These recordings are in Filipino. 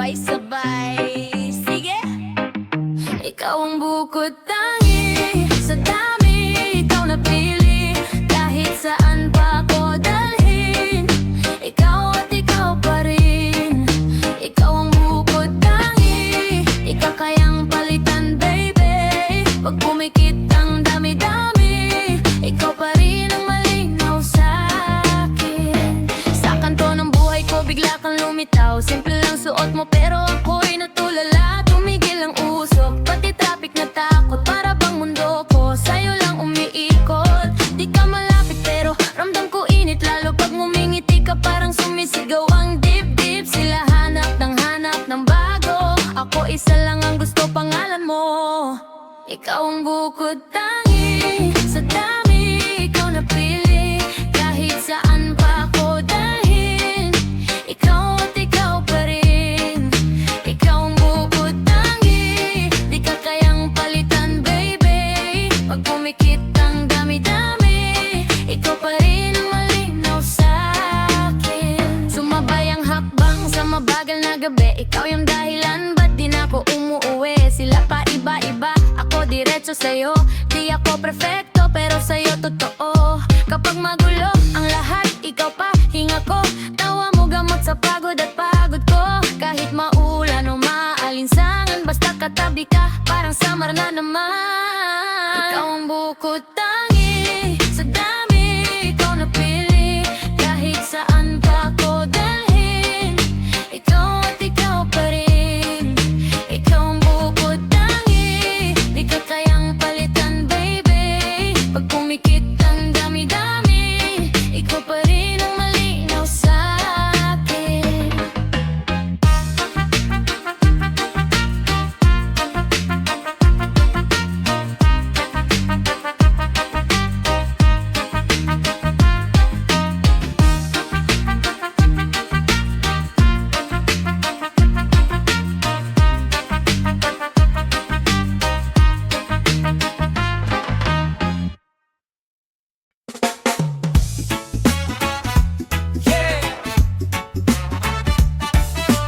sabay-sabay. Sige, ikaw ang bukod tangi sa dami, ikaw napili kahit saan pa ako dalhin. Ikaw at ikaw pa rin. Ikaw ang bukod tangi, ikaw kayang palitan, baby. Pag pumikit ang dami-dami, ikaw pa rin ang malinaw sa'kin. Sa kanto ng buhay ko bigla kang lumitaw. Simple lang suot mo pero ako'y natulala. Tumigil ang usok, pati traffic na takot. Para bang mundo ko sa'yo lang umiikot. Di ka malapit pero ramdam ko init. Lalo pag ngumingiti ka parang sumisigaw ang dibdib. Sila hanap ng bago, ako isa lang ang gusto, pangalan mo. Ikaw ang bukod tangi sa dami, ikaw napili kahit saan pa ako dalhin. Ikaw at ikaw pa rin. Ikaw ang bukod tangi, di ka kayang palitan, baby. Pag pumikit ang dami-dami, ikaw pa rin ang malinaw sa'kin. Sumabay ang hakbang sa mabagal na gabi, ikaw yung dahilan ba't di na ako umuuwi. Sila pa iba-iba, ako diretso sa'yo. Di ako perfecto pero sa'yo totoo. Kapag magulo ang lahat, ikaw pa hinga ko. Tawa mo gamot sa pagod at pagod ko. Kahit maulan o maalinsangan, basta katabi ka, parang summer na naman. Ikaw ang bukod tangi sa dami, ikaw napili kahit saan pa ako dalhin. Ikaw at ikaw pa rin. Ikaw ang bukod tangi, di ka kayang palitan, baby. Pag pumikit ang dami-dami, ikaw pa rin ang malinaw sa'kin.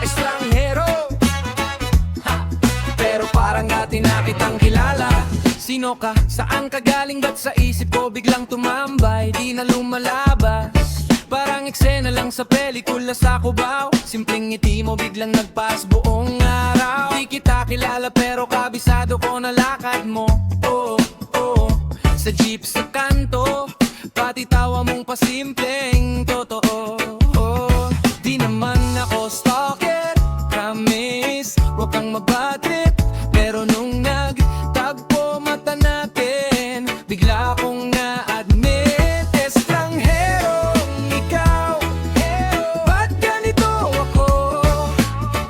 Estranghero, ha, pero parang dati na kitang kilala. Sino ka? Saan ka galing? Ba't sa isip ko biglang tumambay? Di na lumalabas, parang eksena lang sa pelikula sa Cubao. Simpleng ngiti mo biglang nagpas buong araw. Di kita kilala pero kabisado ko na lakad mo. Oh, oh, sa jeep sa kanto, pati tawa mong pasimpleng totoo. Oh, di naman ako stalker, promise, huwag kang mag-bad-trip. Pero nung nagtagpo mata natin, bigla akong na-admit. Estrangherong ikaw, ba't ganito ako?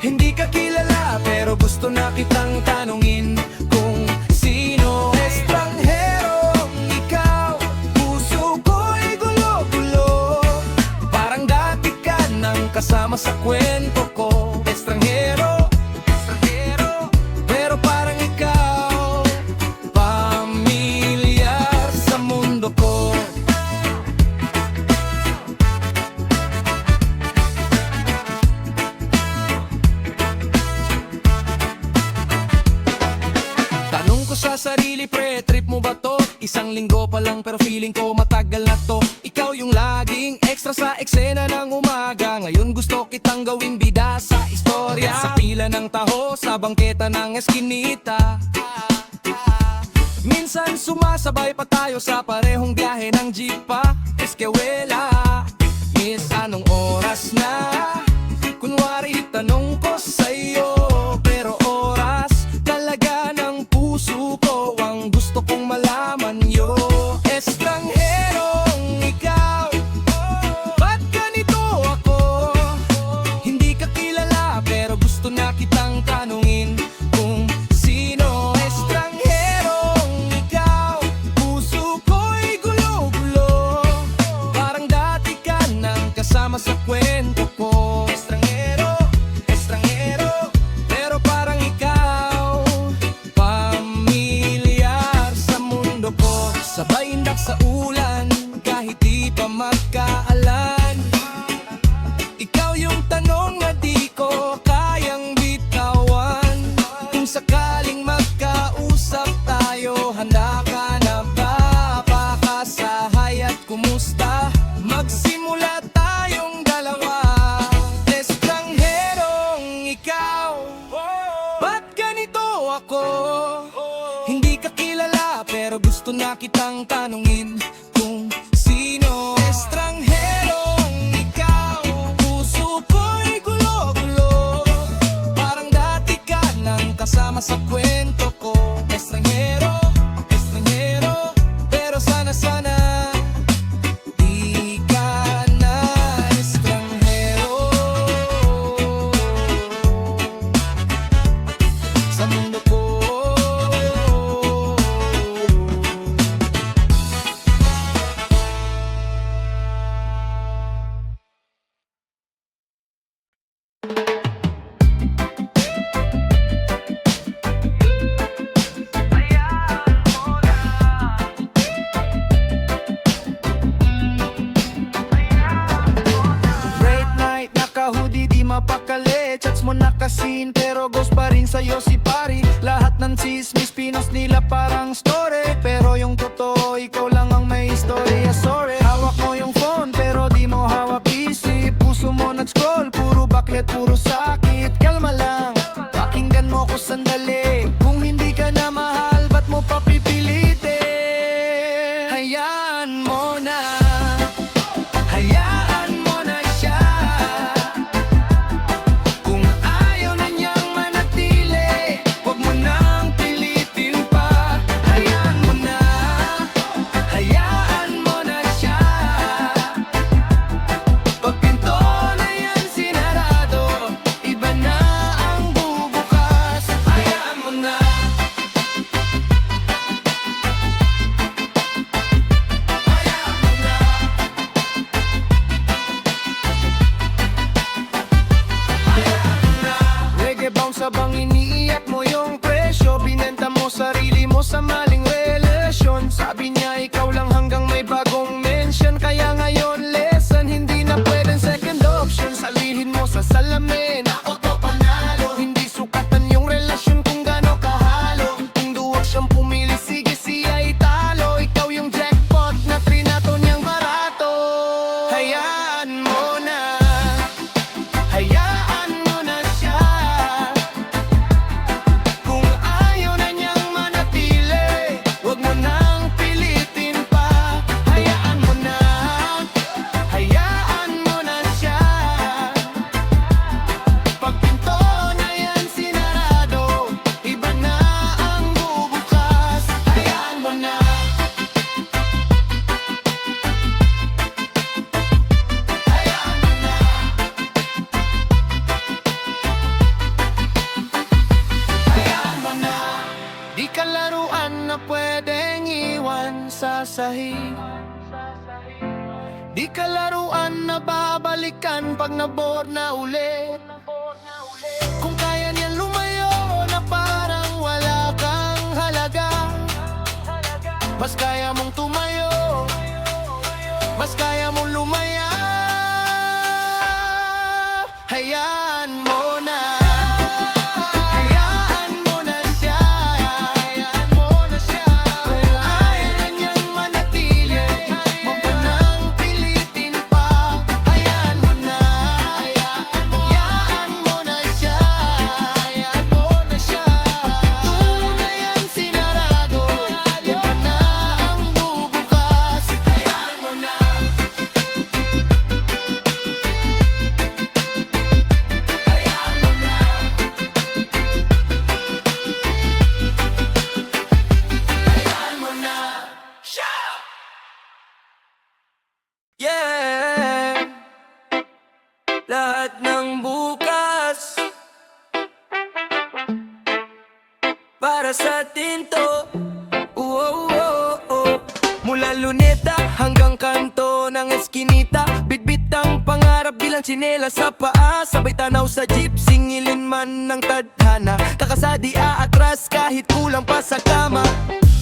Hindi ka kilala pero gusto na kitang tanungin kung sino. Estrangherong ikaw, puso ko'y gulo-gulo. Parang dati ka nang kasama sa kwento ko. Estranghero, estranghero, pero parang ikaw pamilyar sa mundo ko. Tanong ko sa sarili, pre, trip mo ba to? Isang linggo pa lang pero feeling ko matagal na to. Ikaw yung laging extra sa eksena ng umaga. Ngayon gusto kitang gawing bida sa istorya. Sa pila ng taho, sa bangketa ng eskinita. Minsan sumasabay pa tayo sa parehong biyahe ng jeep pa Eskwela. Miss, anong oras na? Kunwari tanong ko sa'yo, pero oras talaga ng puso ko ang gusto kong malaman yo. Estrangherong ikaw, ba't ganito ako? Hindi ka kilala pero gusto na kitang tanungin kung sino. Estrangherong ikaw, puso ko'y gulo-gulo. Parang dati ka nang kasama sa kwento ko. Estranghero, estranghero, na kitang tanungin kung sino. Estrangherong ikaw, puso ko'y gulo-gulo. Parang dati ka nang kasama sa kwento ko. Estranghero, estranghero, pero sana di ka na estranghero sa mundo ko. Late night, naka-hoodie, di mapakali. Chats mo nakasin, pero ghost pa rin sa'yo si pari. Lahat ng chismis, pinos nila parang story. Pero yung totoo, ikaw lang ang may istorya. Sorry, hawak mo yung phone, pero di mo hawak isip. Puso mo nag-scroll, puro baklet, puro sakit. Kalma lang, pakinggan mo ko sandali. Kung hindi ka na mahal, ba't mo pa pipilitin? Hayaan mo na, hayaan mo na siya. Kung ayaw na niyang manatili, huwag mo nang pilitin pa. Hayaan mo na, hayaan mo na siya. Pag pinto na yan sinarado, iba na ang bubukas. Hayaan mo na. Hayaan mo na. Reggae bounce habang iniiyak mo yung presyo. Binenta mo sarili mo sa maling relasyon. Sabi niya ikaw lang hanggang may bagong mention. Kaya ngayon lesson, hindi na pwedeng second option. Salihin mo sa salamin, ako to panalo. Hindi sukatan yung relasyon kung gaano kahalo. Kung duwag siyang pumili, sige siya italo. Ikaw yung jackpot na trinato niyang barato. Hayaan mo na, hayaan mo na siya. Kung ayaw na niyang manatili, huwag mo nang pilitin pa. Hayaan mo na, hayaan mo na siya. Pag pinto na yan sinarado, iba na ang bubukas. Hayaan mo na. Hayaan mo na. Hayaan mo na. Di ka laruan na pwedeng iwan sa sahig. Di ka laruan na babalikan pag nabore na ulit. Kung kaya niyan lumayo na parang wala kang halaga, mas kaya mong tumayo, mas kaya mong lumaya. Hayaan mo na, hayaan mo na siya. Hayaan mo na siya. Kung ayaw na niyang manatili, huwag mo nang pilitin pa. Hayaan mo na, hayaan mo na siya. Hayaan mo na siya. Pinto na yan sinarado, iba na ang bubukas. Hayaan mo na. Hayaan mo na. Hayaan mo na. Siya! Yeah! Lahat ng bukas para sa tinto. Mula luneta hanggang kanto ng eskinita, bitbit ang pangarap bilang tsinela sa paa. Sabay tanaw sa jeep, singilin man ng tadhana. Kakasadi aatras kahit kulang pa sa kama.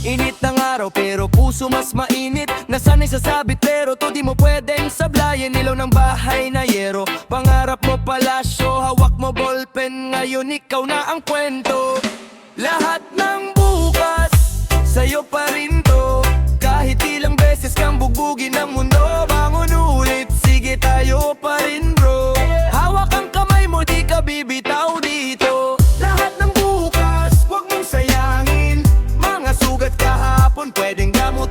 Init ng araw pero puso mas mainit. Nasanay sa sabit pero to di mo pwedeng sablayan. Ilaw ng bahay na yero, pangarap mo palasyo. Hawak mo ballpen, ngayon ikaw na ang kwento. Lahat ng bukas sa'yo pa rin to. Kahit ilang beses kang bugbugin ng mundo, bangon ulit, sige tayo pa rin bro. Hawak ang kamay mo, di ka bibitaw dito. Lahat ng bukas, huwag mong sayangin. Mga sugat kahapon, pwedeng gamot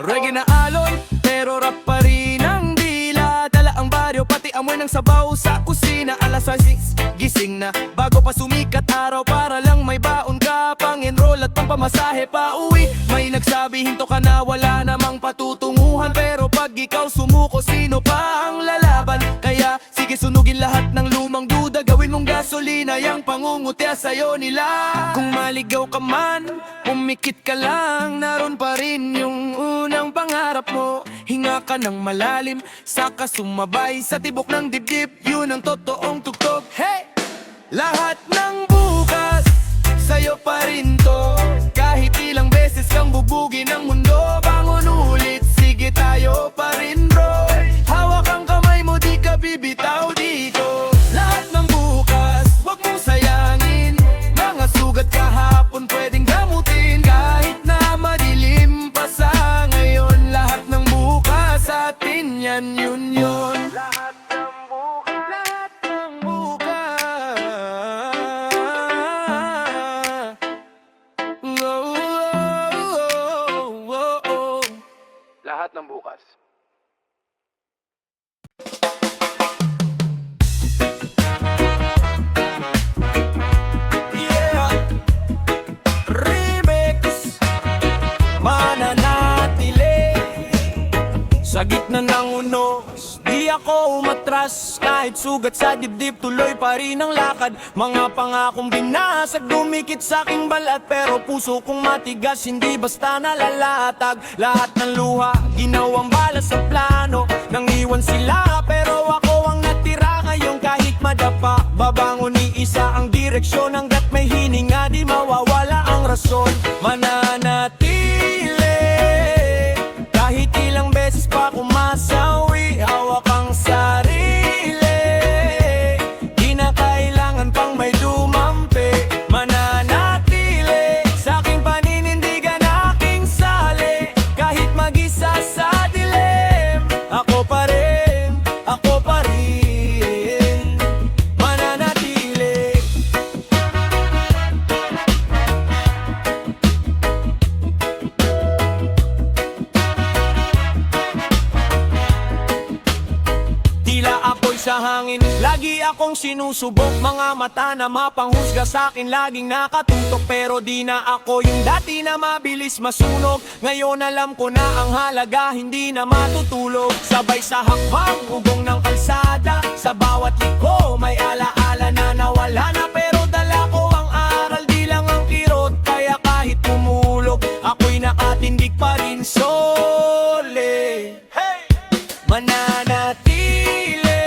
Reggae na alon, pero rap pa rin ang dila. Dala ang baryo, pati amoy ng sabaw sa kusina. Alas 6, gising na, bago pa sumikat araw. Para lang may baon ka, pang-enroll at pang-pamasahe pa uwi. May nagsabi, hinto ka na, wala namang patutunguhan. Pero pag ikaw sumuko, sino pa ang lalaban? Kaya sige, sunugin lahat ng lumang duda. Gawin mong gasolina, yang pangungutya sa'yo nila. Kung maligaw ka man, umikit ka lang. Naroon pa rin yung unang pangarap mo. Hinga ka ng malalim, saka sumabay sa tibok ng dibdib. Yun ang totoong tugtog. Hey! Lahat ng bukas, sa'yo pa rin to. Kahit ilang beses kang bubugin ng mundo, bangon ulit, sige tayo pa rin bro. Hawak ang kamay mo, di ka bibitaw dito. Lahat ng bukas, wag mong sayangin. Mga sugat kahapon pwedeng gamutin. Kahit na madilim pa sa ngayon, lahat ng bukas atin yan, yun yun. Lahat ng bukas, lahat ng bukas. Oh, oh, oh, oh. Lahat ng bukas. Yeah, remix, mananatili sa gitna ng unos. Di ako umatras, kahit sugat sa dibdib, tuloy pa rin ang lakad. Mga pangakong binasag, dumikit sa aking balat. Pero puso kong matigas, hindi basta nalalatag. Lahat ng luha, ginawang bala sa plano. Nang iwan sila, pero ako ang natira ngayon. Kahit madapa, babangon ni isa ang direksyon. Hanggat may hininga, di mawawala ang rason. Mananatili, kahit ilang beses pa kumasawi. Hawak ang sarili, di na kailangan pang may dumampi. Mananatili, sa aking paninindigan, aking sali. Kahit mag-isa sa dilim, ako pa rin, ako pa rin. Mananatili. Tila apoy sa hangin, lagi akong sinusubok. Mga mata na mapanghusga sa'kin, laging nakatutok. Pero di na ako yung dati na mabilis masunog. Ngayon alam ko na ang halaga, hindi na matutulog. Sabay sa hakbang, ugong ng kalsada. Sa bawat liko, may alaala na nawala na. Pero dala ko ang aral, di lang ang kirot. Kaya kahit tumulog, ako'y nakatindig pa rin. Solid, hey! Mananatili,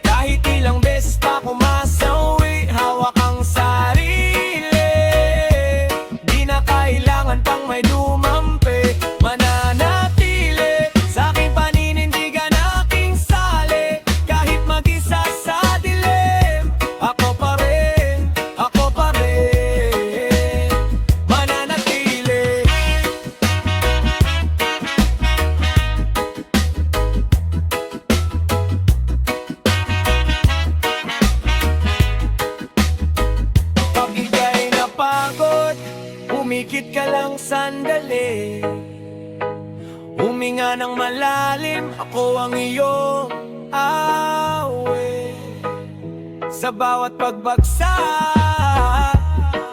kahit ilang beses pa kumasawi. Hawak ang sarili, di na kailangan pang may dumampi. Mananatili, sa aking paninindigan, aking sali. Kahit mag-isa sa dilim, ako pa rin, ako pa rin. Mananatili. Pag ika'y napagod, umikit ka lang sandali. Huminga ng malalim, ako ang iyong awe. Sa bawat pagbagsak,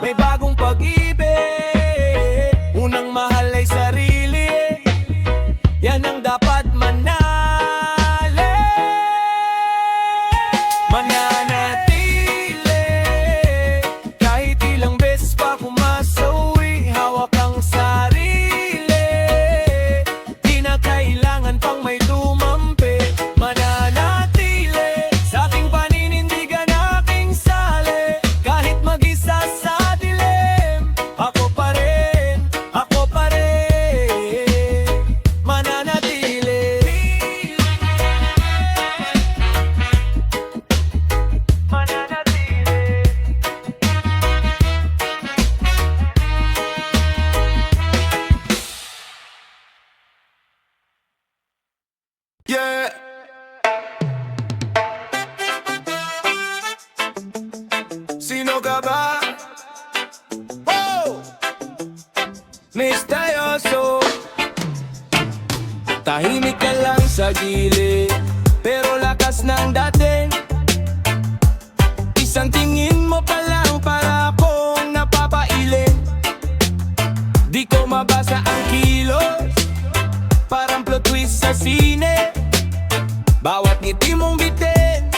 may bagong pag-ibig. Unang mahal ay sarili, yan ang dapat manali. Mananatili, kahit ilang beses pa kumasawi. Hawak ang sarili, di na kailangan pang may dumampi. Mananatili, sa aking paninindigan, aking sali. Kahit mag-isa sa dilim, ako pa rin, ako pa rin. Mananatili. Mananatili. Yeah. Sino ka ba? Oh! Misteryoso, Tahimik ka lang sa gilid, pero lakas ng dating. Isang tingin mo pa lang para akong napapailing. Di ko mabasa ang kilos, parang plot twist sa sine. Bawat ngiti mong bitin,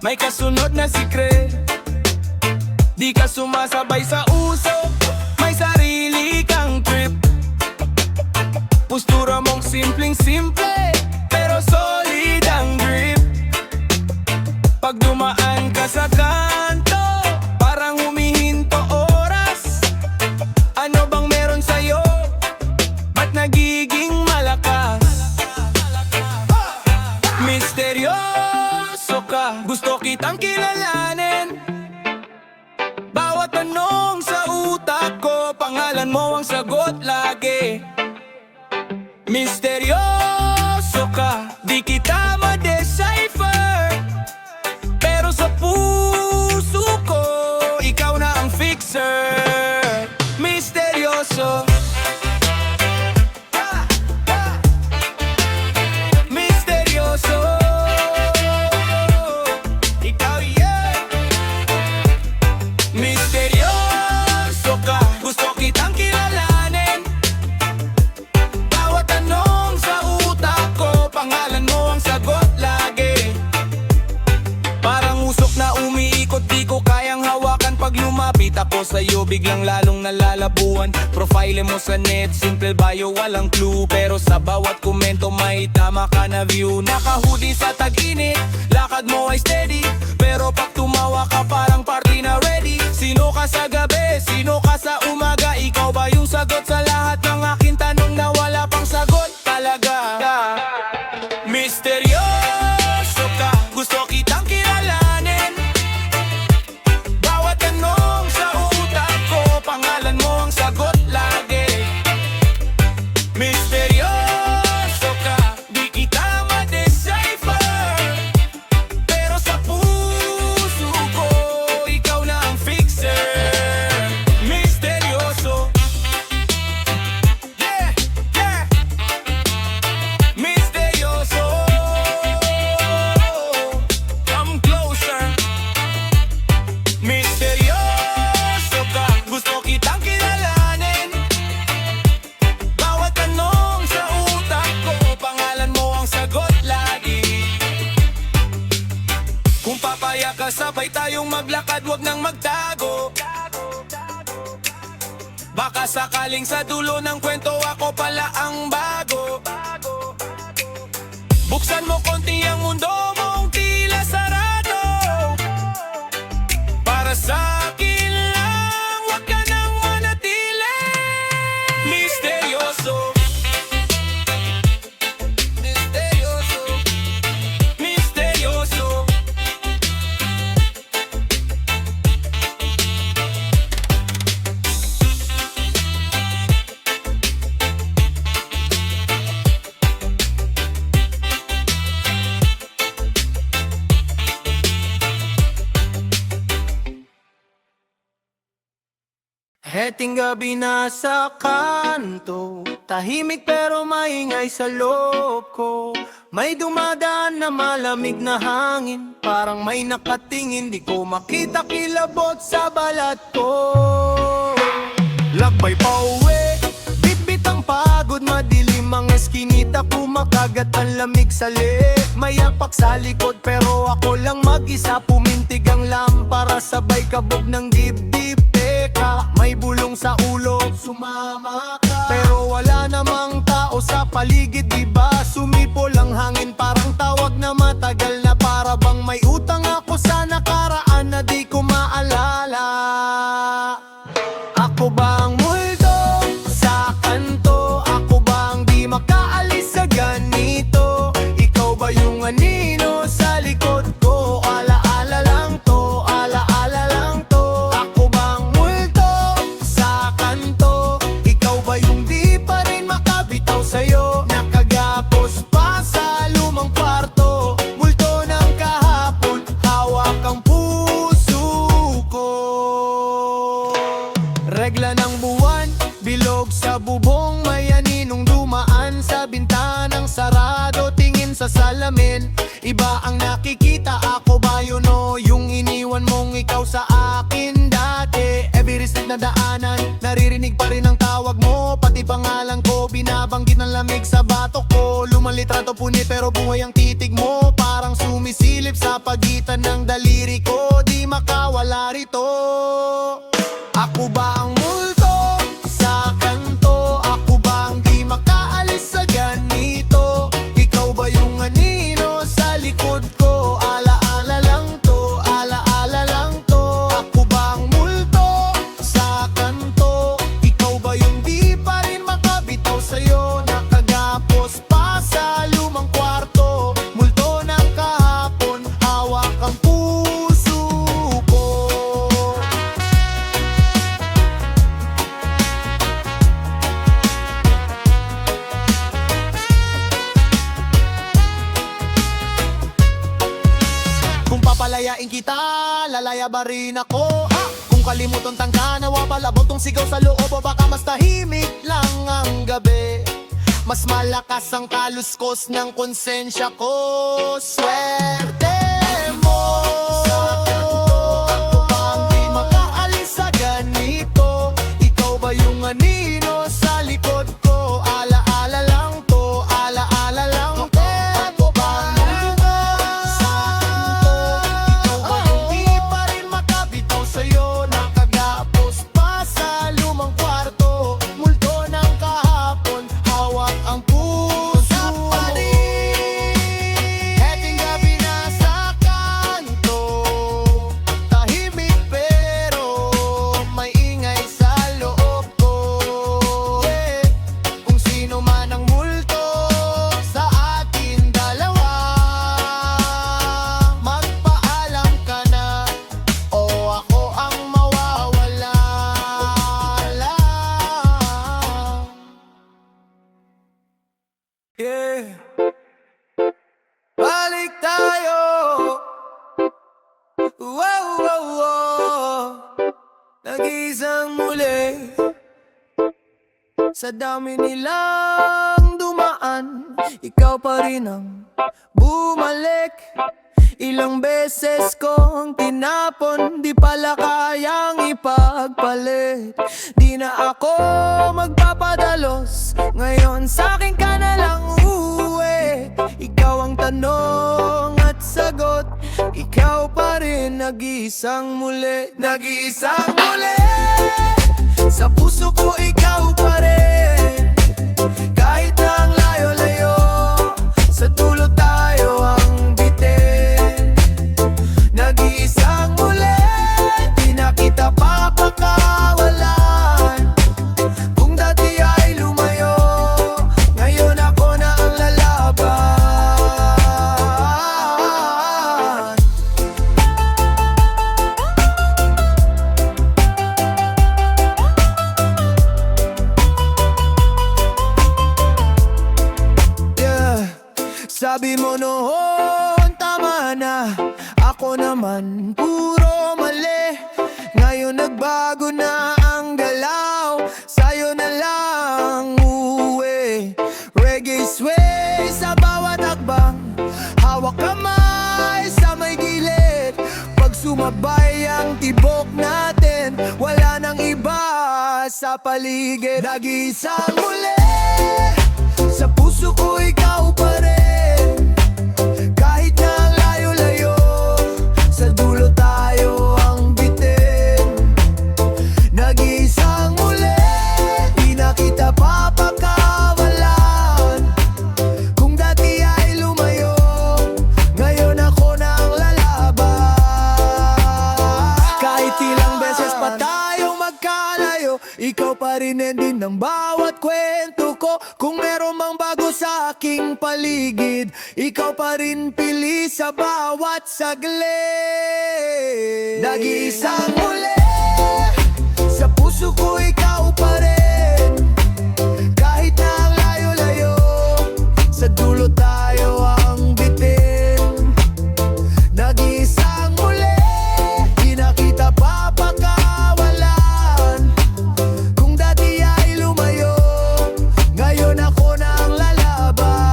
may kasunod na sikret. Di ka sumasabay sa uso, may sarili kang trip. Postura mong simpleng-simple, pero solid ang grip. Pag dumaan ka sa kanto, parang humihinto oras. Ano bang meron sa'yo? Ba't nagiging malakas? Misteryoso ka, gusto kitang kilalanin. Bawat tanong sa utak ko, pangalan mo ang sagot lagi. Misteryoso ka, di kita ma-decipher, pero sa puso ko, ikaw na ang fixer. Misteryoso, misteryoso, ikaw yeah. Misteryoso ka, gusto kitang kilalanin. Bawat tanong sa utak ko, pangalan mo ang sagot lagi. Parang usok na umiikot, di ko kayang hawakan. Pag lumapit ako sa'yo, biglang lalong nalalabuan. Profile mo sa net, simple bio, walang clue, pero sa bawat komento may tama ka na view. Nakahudi sa tag-init, lakad mo ay steady, pero pag tumawa ka parang party na ready. Sino ka sa gabi, sino ka sa umaga? Ikaw ba yung sagot sa lahat ng aking tanong na wala pang sagot talaga? Misteryoso ka, gusto kitang kilalanin. Bawat tanong sa utak ko, pangalan mo ang sagot lagi. Misteryoso ka, di kita ma-decipher, pero sa puso ko, ikaw na ang fixer. Misteryoso, yeah, yeah. Misteryoso, come closer. Misteryoso ka, gusto kitang kilalanin. Bawat tanong sa utak ko, pangalan mo ang sagot lagi. Kung papaya ka, sabay tayong maglakad, wag nang magtago. Baka sakaling sa dulo ng kwento, ako pala ang bago. Buksan mo konti ang mundo mong tila sarado. Para sa akin lang, wag ka nang manatili. Misteryoso, misteryoso, misteryoso. Heting gabi na sa kanto, tahimik pero maingay sa loob ko. May dumadaan na malamig na hangin, parang may nakatingin, di ko makita kilabot sa balat ko. Lakbay pa uwi, bit-bit ang pagod, madilim ang eskinita, kumakagat ang lamig sa liit. May apak sa likod pero ako lang mag-isa, pumintig ang lampara, sabay kabog ng dibdib. Teka, may bulong sa ulo, sumama ka, pero wala namang tao sa paligid, diba? Sumipol ang hangin, parang tawag na matagal na, para bang may utang ako sa nakaraan na di ko maalala. Ako ba ang multo sa kanto? Ako ba ang di makaalis sa ganito? Ikaw ba yung anino sa likod ko? Alaala lang to, alaala lang to. Ako ba ang multo sa kanto? Ikaw ba yung di pa rin makabitaw sa'yo? Nakagapos pa sa lumang kwarto, multo ng kahapon, hawak ang puso salamin. Iba ang nakikita, ako ba yun o yung iniwan mong ikaw sa akin dati? Every street na daanan, naririnig pa rin ang tawag mo. Pati pangalan ko, binabanggit ng lamig sa batok ko. Lumang litrato punit pero buhay ang titig mo. Parang sumisilip sa pagitan ng daliri ko. Di makawala rito. Ako ba ang multo sa kanto? Ako ba ang di makaalis sa ganito? Ikaw ba yung anino sa likod ko? Alaala lang to, alaala lang to. Ako ba ang multo sa kanto? Ikaw ba yung di pa rin makabitaw sa'yo? Nakagapos pa sa lumang kwarto. Multo ng kahapon, hawak ang puso ko. Kung papalayain kita, lalaya ba rin ako? Kung kalimutan tangka, nawa palabot tong sigaw sa loob. O baka mas tahimik lang ang gabi. Mas malakas ang kaluskos ng konsensya ko. Swerte mo. Ako ba ang di makaalis sa ganito? Ikaw ba yung anino sa likod ko? Alaala lang to, alaala lang to. Ako ba ang multo sa kanto? Ikaw ba yung di pa rin makabitaw sa'yo? Nakagapos pa sa lumang kwarto. Multo ng kahapon, hawak ang puso mo. Eting gabi na sa kanto, tahimik pero may ingay sa loob ko. Kung sino man ang multo sa atin dalawa, magpaalam ka na o ako ang mawawala. Yeah. Balik tayo. Wow, wow, wow. Nag-iisang muli. Sa dami nilang dumaan, ikaw pa rin ang bumalik. Ilang beses kong tinapon, di pala kayang ipagpalit. Di na ako magpapadalos, ngayon sa'kin ka na lang uuwi. Ikaw ang tanong at sagot, ikaw pa rin nag-iisang muli. Nag-iisang muli, sa puso ko ikaw pa rin. Kahit na ang layo-layo, sa dulo tayo ang bitin. Nag-iisang muli, di na kita papakawalan. Kung dati ay lumayo, ngayon ako na ang lalaban. Yeah. Sabi mo noon, tama na. Ako naman, puro mali. Ngayon nagbago na ang galaw, sa'yo na lang uwi. Reggae sway sa bawat akbang, hawak kamay sa may gilid. Pag sumabay ang tibok natin, wala nang iba sa paligid. Nag-iisang muli, sa puso ko ikaw pa rin. Kahit na ang layo-layo, sa dulo tayo ang bitin. Nag-iisang muli, di na kita papakawalan. Kung dati ay lumayo, ngayon ako na ang lalaban. Kahit ilang beses pa tayo magkalayo, ikaw pa rin din ng bawat kwento ko. Kung meron mang bago sa aking paligid, ikaw pa rin pili sa bawat saglit. Nag-iisang muli, sa puso ko ikaw pa rin. Kahit na ang layo-layo, sa dulo tayo ang bitin. Nag-iisang muli, di na kita papakawalan. Kung dati ay lumayo, ngayon ako na ang lalaban.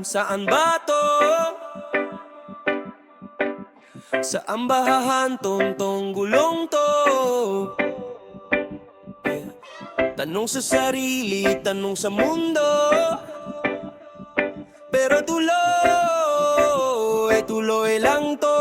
Saan ba to? Saan ba hahantong tong gulong to? Yeah. Tanong sa sarili, tanong sa mundo. Pero tuloy lang to.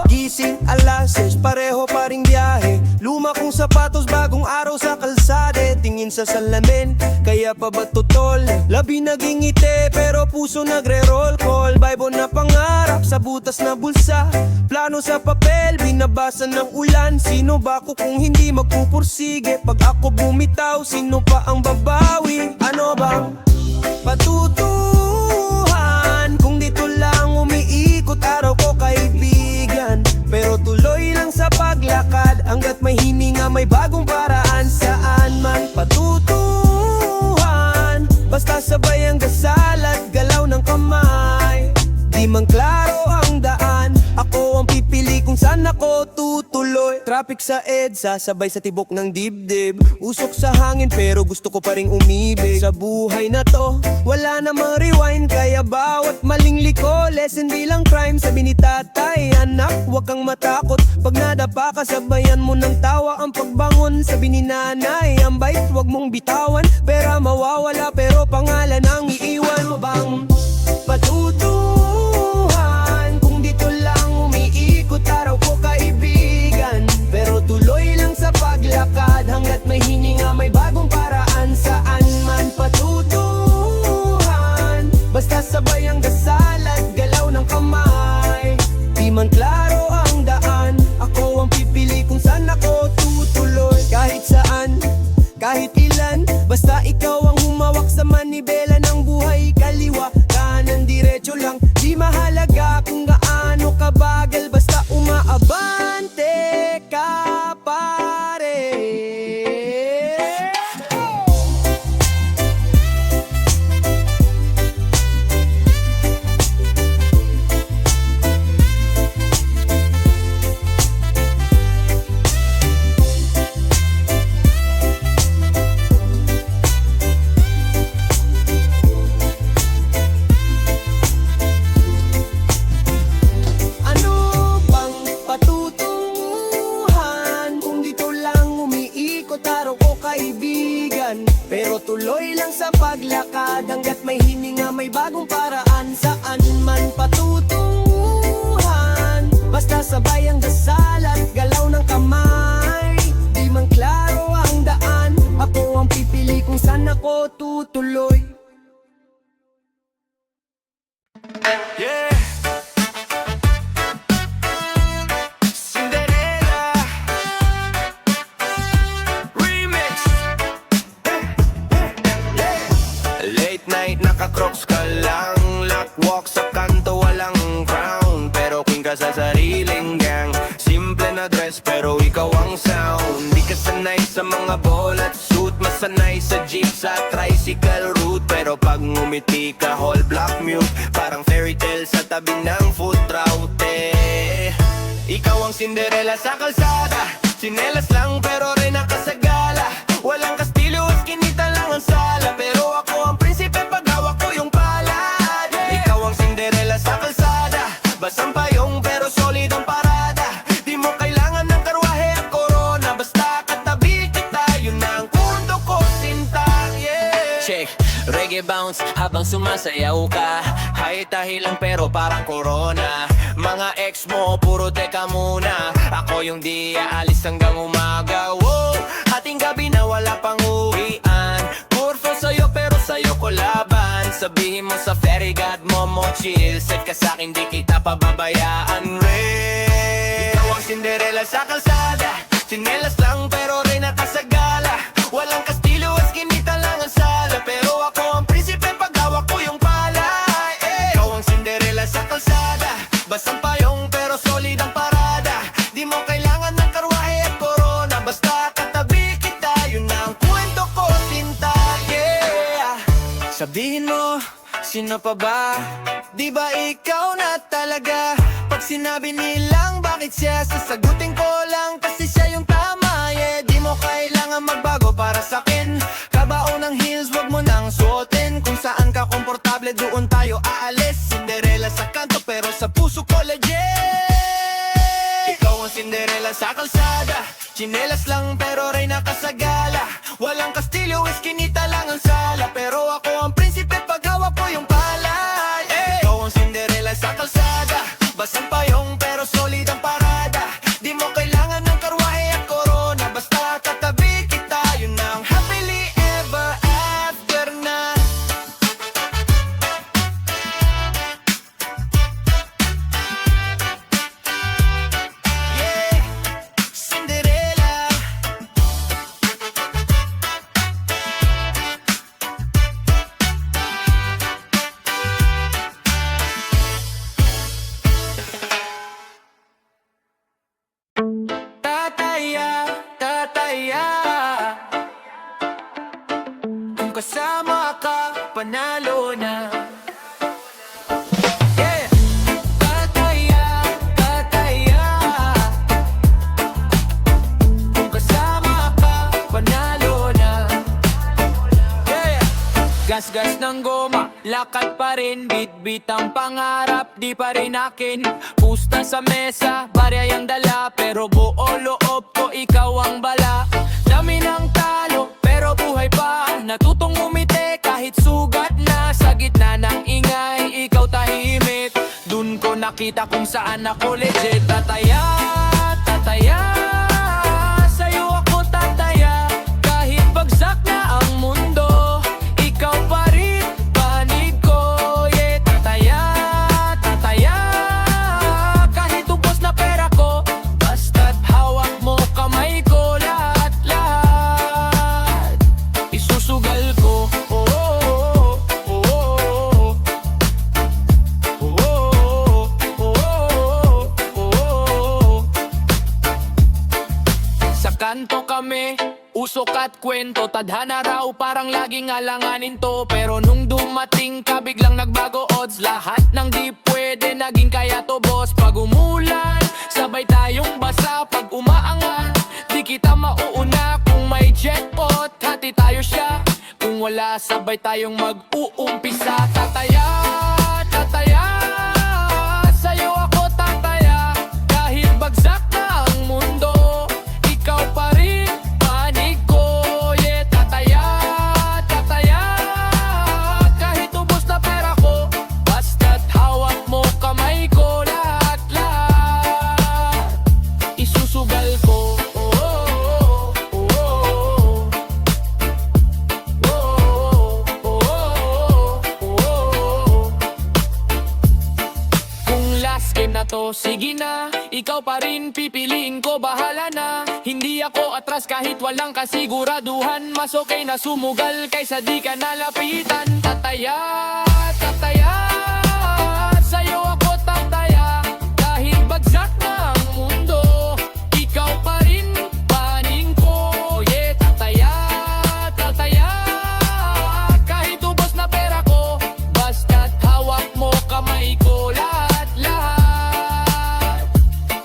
Gising, alas 6, pareho pa ring biyahe. Luma kong sapatos, bagong araw sa kalsada. Tingin sa salamin, kaya pa ba tutol? Labi naging ngiti, pero puso nagre-roll call. Bible na pangarap sa butas na bulsa. Plano sa papel, binabasa ng ulan. Sino ba ako kung hindi magpupursige? Pag ako bumitaw, sino pa ang babawi? Ano bang patutuhan? Kung dito lang umiikot araw ko, kaibigan. Pero tuloy lang sa paglakad, hanggat may hininga, may bagong paraan. Saan man patutuhan, basta sabay ang dasal at galaw ng kamay. Di man klaro ang daan, ako ang pipili kung saan ako tutuloy. Traffic sa EDSA, sabay sa tibok ng dibdib. Usok sa hangin pero gusto ko pa ring umibig. Sa buhay na to, wala namang rewind. Kaya bawat maling liko, lesson bilang crime. Sabi ni tatay, anak, huwag kang matakot. Pag nadapa ka, sabayan mo ng tawa ang pagbangon. Sabi ni nanay, ang bait, huwag mong bitawan. Pera mawawala pero pangalan ang iiwan mo bang patutuhan? Kung dito lang umiikot araw ko, kaibigan. Pero tuloy lang sa paglakad, hanggat may hininga, may bagong paraan. Saan man patutuhan, basta sabay ang dasal at galaw ng kamay. Di man klaro ang daan, ako ang pipili kung saan ako tutuloy. Kahit saan, kahit ilan, basta ikaw ang humawak sa manibela ng buhay. Kaliwa, kanan, diretso lang, di mahalaga kung gaano kabagal. Basta umaabante ka pare. Pero tuloy lang sa paglakad, hanggat may hininga, may bagong paraan. Saan man patutunguhan, basta sabay ang dasal at galaw ng kamay. Di man klaro ang daan, ako ang pipili kung saan ako tutuloy. Yeah. Naka-crocs ka lang, lockwalk sa kanto, walang crown. Pero queen ka sa sariling gang, simple na dress pero ikaw ang sound. Di ka sanay sa mga ball at suit, masanay sa jeep, sa tricycle route. Pero pag ngumiti ka, whole block mute, parang fairy tale sa tabi ng food route. Ikaw ang Cinderella sa kalsada, sinelas lang pero rin nakasagala. Walang kastilyo at kinita lang ang sala, pero ako ang prinsipe pag hawak ko yung palad. Ikaw ang Cinderella sa kalsada, basang payong pero solid ang parada. Di mo kailangan ng karwahe at corona, basta katabi kita, yun ang punto ko, sinta. Yeah. Check, reggae bounce habang sumasayaw ka, high-tahi lang pero parang corona. Mga ex mo, puro teka muna, ako yung di aalis hanggang umaga. Wow, hating gabi na wala pang uwian, kurso sa'yo pero sa'yo ko laban. Sabihin mo sa fairy god mo chill, set ka sa'kin di kita pababayaan rin. Ikaw ang Cinderella sa kalsada, sinelas lang pero rin nakasagala. Walang kastilyo at kinita lang ang sala, pero ako ang prinsipe pag hawak ko yung pala. Ikaw ang Cinderella sa kalsada, basang payong pero solid ang parada. Di mo kailangan ng karwahe at corona, basta katabi kita, yun ang kwento ko, sinta. Yeah. Sabihin mo, sino pa ba? Di ba ikaw na talaga? Pag sinabi nilang bakit siya, sasagutin ko lang kasi siya yung tama. Yeah, di mo kailangan magbago para sa'kin. Kabaon ng heels, wag mo nang suotin. Kung saan ka komportable doon tayo aalis. Cinderella sa kanto pero sa puso ko legit. Ikaw ang Cinderella sa kalsada, tsinelas lang pero reyna ka sa gala. Walang kastilyo, eskinita lang ang sala, pero ako ang prinsipe pag hawak ko yung palay. Ikaw ang Cinderella sa kalsada, basang payong pero solid ang parada. Di mo kailangan ng karwahe at korona, basta katabi kita, yun ang happily ever after na. Yeah, Cinderella. Tataya, tataya. Kung kasama ka, panalo na. Yeah! Tataya, tataya. Kung kasama ka, panalo na. Yeah! Gas-gas ng goma, lakad pa rin. Bit-bit ang pangarap, di pa rin akin. Pusta sa mesa, barya yung dala. Pero buo loob ko, ikaw ang bala. Dami ng talo, pero buhay pa. Natutong umiti kahit sugat na. Sa gitna ng ingay, ikaw tahimik. Dun ko nakita kung saan ako legit. Tataya, tataya. Sa'yo ako tataya. Kahit bagsak na ang mundo, ikaw pa rin panig ko. Yeah, tataya, tataya. Kahit ubos na pera ko, basta't hawak mo kamay ko. Lahat-lahat isusugal ko. Oh, oh, oh, oh, oh, oh, oh, oh. Sa kanto kami, usok at kwento. Tadhana raw parang laging alanganin to. Pero nung dumating ka, biglang nagbago odds. Lahat ng di pwede naging kaya to, boss. Pag umulan, sabay tayong basa. Pag umaangat, di kita mauuna. Kung may jackpot, hati tayo siya. Kung wala, sabay tayong mag-uumpisa. Tataya, tataya. Sa'yo ako tataya. Kahit bagsak na ang mundo, ikaw pa rin panig ko. Yeah, tataya, tataya. Kahit ubos na pera ko, basta't hawak mo kamay ko. Lahat-lahat isusugal ko. Oh, oh, oh, oh, oh, oh, oh. Kung last game na to, sige na. Ikaw pa rin pipiliin ko, bahala na. Hindi ako atras kahit walang kasiguraduhan. Mas okay na sumugal kaysa di ka nalapitan. Tataya, tataya. Sa'yo ako tataya. Kahit bagsak na ang mundo, ikaw pa rin paning ko. Yeah, tataya, tataya. Kahit ubos na pera ko, basta't hawak mo kamay ko. Lahat-lahat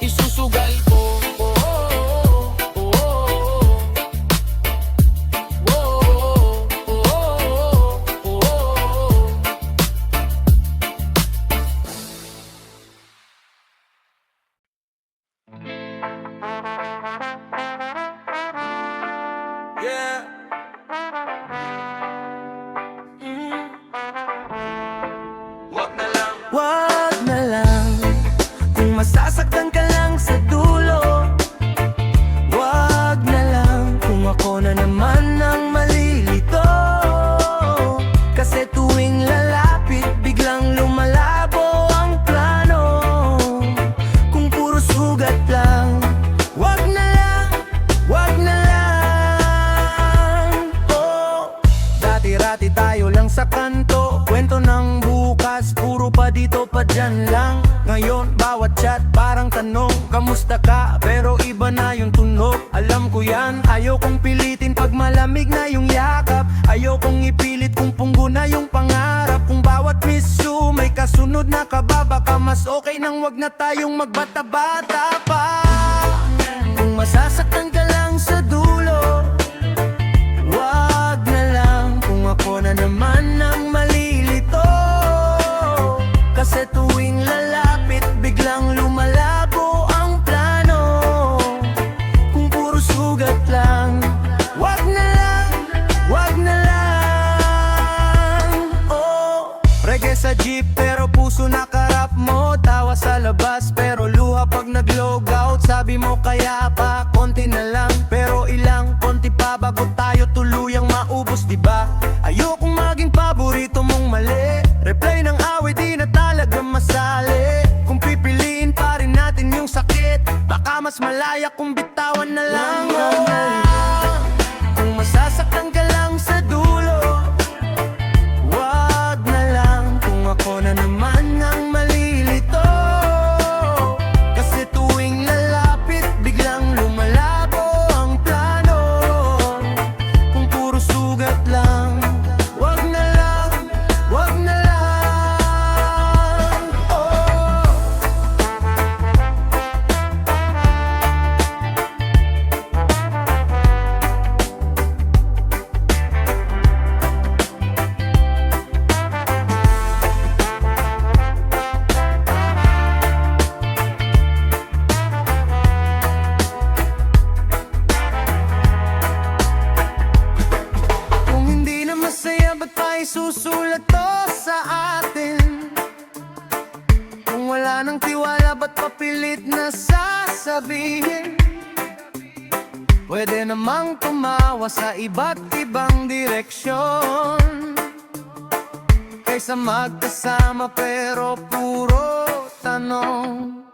isusugal ko. Oh, oh, oh, oh, oh, oh, oh, oh. Yeah. Wag na lang. Wag na lang, kung masasaktan ka lang sa dulo. Wag na lang, kung ako na naman ang malilito. Kasi tuwing lalapit, biglang lumalabo ang plano. Kung puro sugat lang, wag na lang, wag na lang. Oh, dati-rati tayo lang sa kanto. Kwento ng bukas, puro pa dito pa dyan lang. Ngayon, bawat chat parang tanong, kamusta ka? Pero iba na yung tunog. Alam ko yan, ayaw kong pilitin pag malamig na yung yakap. Ayaw kong ipilit kung punggo na yung pangarap. Kung bawat miss you may kasunod na kaba, baka mas okay nang wag na tayong magbata-bata pa. Kung masasaktan ka lang sa dulo, wag na lang, kung ako na naman ang Reggae sa jeep pero puso nakarap mo. Tawa sa labas pero luha pag nag-log out. Sabi mo kaya pa, konti na lang. Pero ilang, konti pa bago tayo tuluyang maubos, diba? Ayokong maging paborito mong mali. Reply ng awit, di na talaga masali. Kung pipiliin pa rin natin yung sakit, baka mas malaya kung bitawan na lang. Kung masasaktan ka lang sa dulo, wag na lang. Kung ako na naman ang malilito, kasi tuwing lalapit, biglang lumalabo ang plano. Kung puro sugat lang, wag na lang, wag na lang. Oh. Kung hindi na masaya, ba't pa isusulat to sa atin? Kung wala nang tiwala, ba't papilit na sasabihin? Pwede namang tumawa sa iba't ibang direksyon, kaysa magkasama pero puro tanong.